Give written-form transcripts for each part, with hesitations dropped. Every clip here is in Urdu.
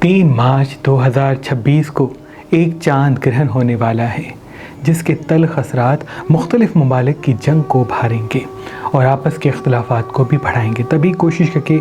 3 مارچ 2026 کو ایک چاند گرہن ہونے والا ہے جس کے تلخ اثرات مختلف ممالک کی جنگ کو ابھاریں گے اور آپس کے اختلافات کو بھی بڑھائیں گے۔ تبھی کوشش کر کے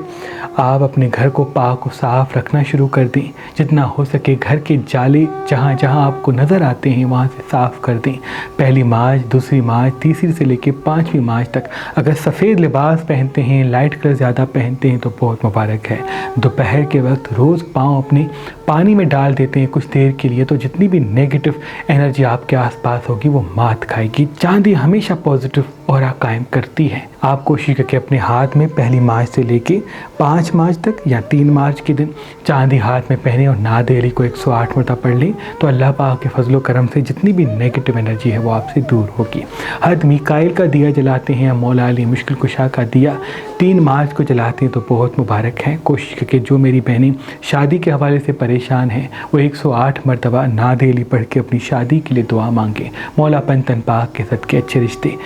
آپ اپنے گھر کو پاک و صاف رکھنا شروع کر دیں، جتنا ہو سکے گھر کے جالے جہاں جہاں آپ کو نظر آتے ہیں وہاں سے صاف کر دیں۔ 1 مارچ، 2 مارچ، 3 سے لے کے 5 مارچ تک اگر سفید لباس پہنتے ہیں، لائٹ کلر زیادہ پہنتے ہیں تو بہت مبارک ہے۔ دوپہر کے وقت روز پاؤں اپنے پانی میں ڈال دیتے ہیں کچھ دیر کے لیے، تو جتنی بھی نیگیٹو انرجی آپ کے آس پاس ہوگی وہ مات کھائے گی۔ چاندی ہمیشہ پازیٹیو اورا قائم کرتی ہے۔ آپ کوشش کر کے اپنے ہاتھ میں 1 مارچ سے لے کے 5 مارچ تک یا 3 مارچ کے دن چاندی ہاتھ میں پہنے اور نعت علی کو 108 مرتبہ پڑھ لیں تو اللہ پاک کے فضل و کرم سے جتنی بھی نیگیٹو انرجی ہے وہ آپ سے دور ہوگی۔ حضرت میکائیل کا دیا جلاتے ہیں یا مولا علی مشکل کشا کا دیا 3 مارچ کو جلاتے ہیں تو بہت مبارک ہے۔ کوشش کر کے جو میری بہنیں شادی کے حوالے سے پریشان ہیں وہ 108 مرتبہ نعت علی پڑھ کے اپنی شادی کے لیے دعا مانگیں۔ مولا پنتن پاک کے صدقے اچھے رشتے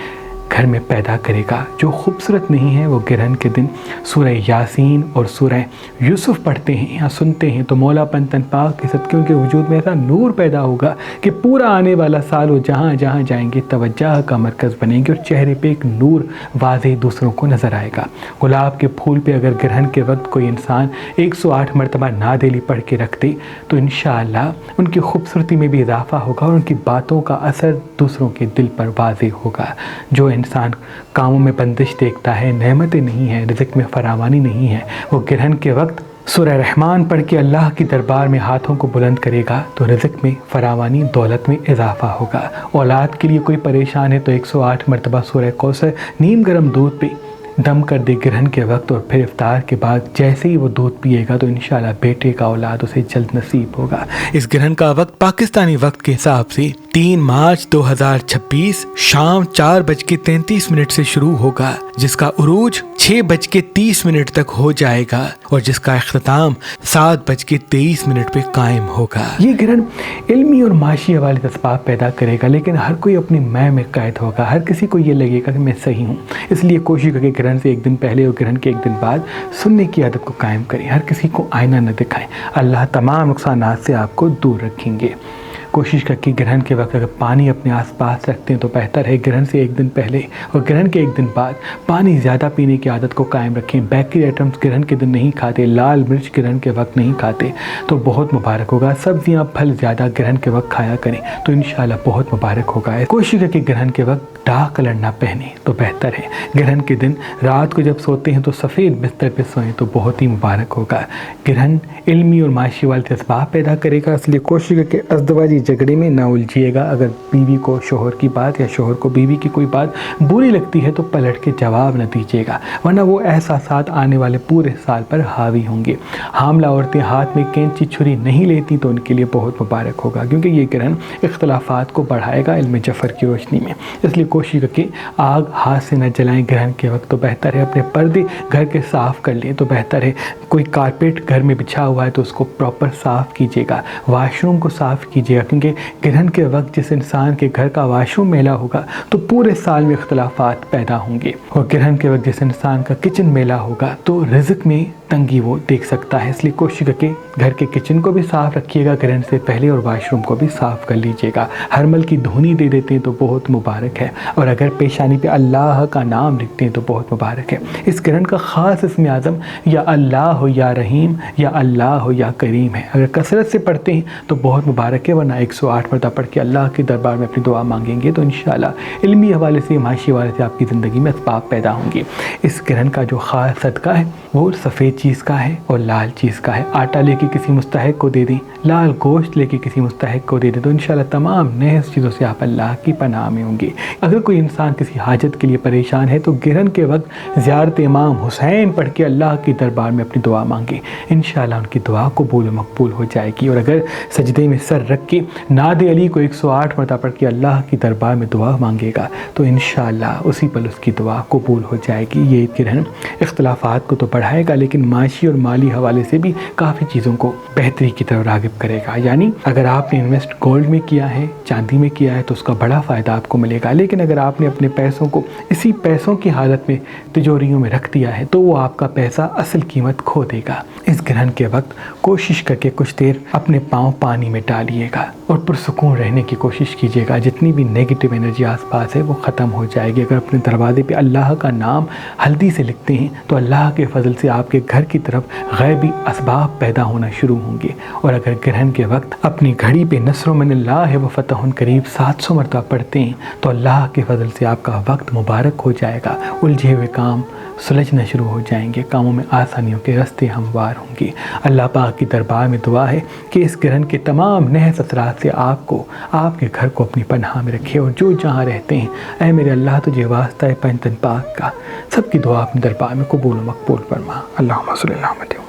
گھر میں پیدا کرے گا۔ جو خوبصورت نہیں ہے وہ گرہن کے دن سورہ یاسین اور سورہ یوسف پڑھتے ہیں یا سنتے ہیں تو مولا پنتن پاک کے صدقے کے وجود میں ایسا نور پیدا ہوگا کہ پورا آنے والا سال وہ جہاں جہاں جائیں گے توجہ کا مرکز بنیں گے اور چہرے پہ ایک نور واضح دوسروں کو نظر آئے گا۔ گلاب کے پھول پہ اگر گرہن کے وقت کوئی انسان 108 مرتبہ نعت علی پڑھ کے رکھ دے تو انشاءاللہ ان کی خوبصورتی میں بھی اضافہ ہوگا اور ان کی باتوں کا اثر دوسروں کے دل پر واضح ہوگا۔ جو انسان کاموں میں بندش دیکھتا ہے، نعمتیں نہیں ہیں، رزق میں فراوانی نہیں ہے، وہ گرہن کے وقت سورہ رحمان پڑھ کے اللہ کی دربار میں ہاتھوں کو بلند کرے گا تو رزق میں فراوانی، دولت میں اضافہ ہوگا۔ اولاد کے لیے کوئی پریشان ہے تو 108 مرتبہ سورہ کوثر نیم گرم دودھ پہ دم کر دے گرہن کے وقت اور پھر افطار کے بعد جیسے ہی وہ دودھ پیے گا تو انشاءاللہ بیٹے کا اولاد اسے جلد نصیب ہوگا۔ اس گرہن کا وقت پاکستانی وقت کے حساب سے 3 مارچ 2026 شام 4:33 سے شروع ہوگا، جس کا عروج 6:30 تک ہو جائے گا اور جس کا اختتام 7:23 پہ قائم ہوگا۔ یہ گرہن علمی اور معاشی حوالے سے اسباب پیدا کرے گا لیکن ہر کوئی اپنی میں قید ہوگا۔ ہر کسی کو یہ لگے گا کہ میں صحیح ہوں، اس لیے کوشش کریں گرہن سے ایک دن پہلے اور گرہن کے ایک دن بعد سننے کی عادت کو قائم کریں۔ ہر کسی کو آئینہ نہ دکھائیں، اللہ تمام نقصانات سے آپ کو دور رکھیں گے۔ کوشش کر کے گرہن کے وقت اگر پانی اپنے آس پاس رکھتے ہیں تو بہتر ہے۔ گرہن سے ایک دن پہلے اور گرہن کے ایک دن بعد پانی زیادہ پینے کی عادت کو قائم رکھیں۔ بیکری آئٹمس گرہن کے دن نہیں کھاتے، لال مرچ گرہن کے وقت نہیں کھاتے تو بہت مبارک ہوگا۔ سبزیاں پھل زیادہ گرہن کے وقت کھایا کریں تو انشاءاللہ بہت مبارک ہوگا۔ کوشش کر کے گرہن کے وقت ڈارک کلر نہ پہنیں تو بہتر ہے۔ گرہن کے دن رات کو جب سوتے ہیں تو سفید بستر پہ سوئیں تو بہت ہی مبارک ہوگا۔ گرہن علمی اور معاشی والے اسباب پیدا کرے گا، اس لیے کوشش کر کے ازدواجی جھگڑے میں نہ الجھیے گا۔ اگر بیوی کو شوہر کی بات یا شوہر کو بیوی کی کوئی بات بری لگتی ہے تو پلٹ کے جواب نہ دیجیے گا، ورنہ وہ احساسات آنے والے پورے سال پر حاوی ہوں گے۔ حاملہ عورتیں ہاتھ میں کینچی چھری نہیں لیتی تو ان کے لیے بہت مبارک ہوگا کیونکہ یہ گرہن اختلافات کو بڑھائے گا علم جفر کی روشنی میں۔ اس لیے کوشش کر کے آگ ہاتھ سے نہ جلائیں گرہن کے وقت تو بہتر ہے۔ اپنے پردے گھر کے صاف کر لیں تو بہتر ہے۔ کوئی کارپیٹ گھر میں بچھا ہوا ہے تو اس کو پراپر صاف کیجیے گا۔ واش روم کو صاف کیجیے گا کیونکہ گرہن کے وقت جس انسان کے گھر کا واش روم میلا ہوگا تو پورے سال میں اختلافات پیدا ہوں گے، اور گرہن کے وقت جس انسان کا کچن میلا ہوگا تو رزق میں تنگی وہ دیکھ سکتا ہے۔ اس لیے کوشش کر کے گھر کے کچن کو بھی صاف رکھیے گا گرہن سے پہلے اور واش روم کو بھی صاف کر لیجیے گا۔ ہرمل کی دھونی دے دیتے ہیں تو بہت مبارک ہے، اور اگر پیشانی پہ اللہ کا نام لکھتے ہیں تو بہت مبارک ہے۔ اس گرہن کا خاص اسم اعظم یا اللہ ہو یا رحیم یا اللہ ہو یا کریم ہے۔ اگر کثرت سے پڑھتے ہیں تو بہت مبارک ہے، ورنہ 108 مرتبہ پڑھ کے اللہ کے دربار میں اپنی دعا مانگیں گے تو انشاءاللہ علمی حوالے سے معاشی حوالے سے آپ کی زندگی میں اسباب پیدا ہوں گے۔ اس گرہن کا جو خاص صدقہ ہے وہ سفید چیز کا ہے اور لال چیز کا ہے۔ آٹا لے کے کسی مستحق کو دے دیں، لال گوشت لے کے کسی مستحق کو دے دیں تو انشاءاللہ تمام نیز چیزوں سے آپ اللہ کی پناہ میں ہوں گے۔ اگر کوئی انسان کسی حاجت کے لیے پریشان ہے تو گرہن کے وقت زیارت امام حسین پڑھ کے اللہ کی دربار میں اپنی دعا مانگے، انشاءاللہ ان کی دعا قبول و مقبول ہو جائے گی۔ اور اگر سجدے میں سر رکھ کے نعت علی کو 108 مرتبہ پڑھ کے اللہ کی دربار میں دعا مانگے گا تو انشاءاللہ اسی پل اس کی دعا قبول ہو جائے گی۔ یہ گرہن اختلافات کو تو بڑھائے گا لیکن معاشی اور مالی حوالے سے بھی کافی چیزوں کو بہتری کی طرف راغب کرے گا۔ یعنی اگر آپ نے انویسٹ گولڈ میں کیا ہے، چاندی میں کیا ہے، تو اس کا بڑا فائدہ آپ کو ملے گا، لیکن اگر آپ نے اپنے پیسوں کو اسی پیسوں کی حالت میں تجوریوں میں رکھ دیا ہے تو وہ آپ کا پیسہ اصل قیمت کھو دے گا۔ اس گرہن کے وقت کوشش کر کے کچھ دیر اپنے پاؤں پانی میں ڈالیے گا اور پرسکون رہنے کی کوشش کیجیے گا۔ جتنی بھی نیگیٹو انرجی آس پاس ہے وہ ختم ہو جائے گی۔ اگر اپنے دروازے پہ اللہ کا نام ہلدی سے لکھتے ہیں تو اللہ کے فضل سے آپ کے گھر کی طرف غیبی اسباب پیدا ہونا شروع ہوں گے، اور اگر گرہن کے وقت اپنی گھڑی پہ نصر من اللہ و فتح قریب 700 مرتبہ پڑھتے ہیں تو اللہ کے فضل سے آپ کا وقت مبارک ہو جائے گا، الجھے ہوئے کام سلجھنا شروع ہو جائیں گے، کاموں میں آسانیوں کے راستے ہموار ہوں گے۔ اللہ پاک کی دربار میں دعا ہے کہ اس گرہن کے تمام نحس اثرات سے آپ کو، آپ کے گھر کو اپنی پناہ میں رکھے، اور جو جہاں رہتے ہیں اے میرے اللہ تجھے واسطہ ہے پنجتن پاک کا، سب کی دعا اپنے دربار میں قبول و مقبول فرما۔ اللہم صلی اللہ علیہ وسلم۔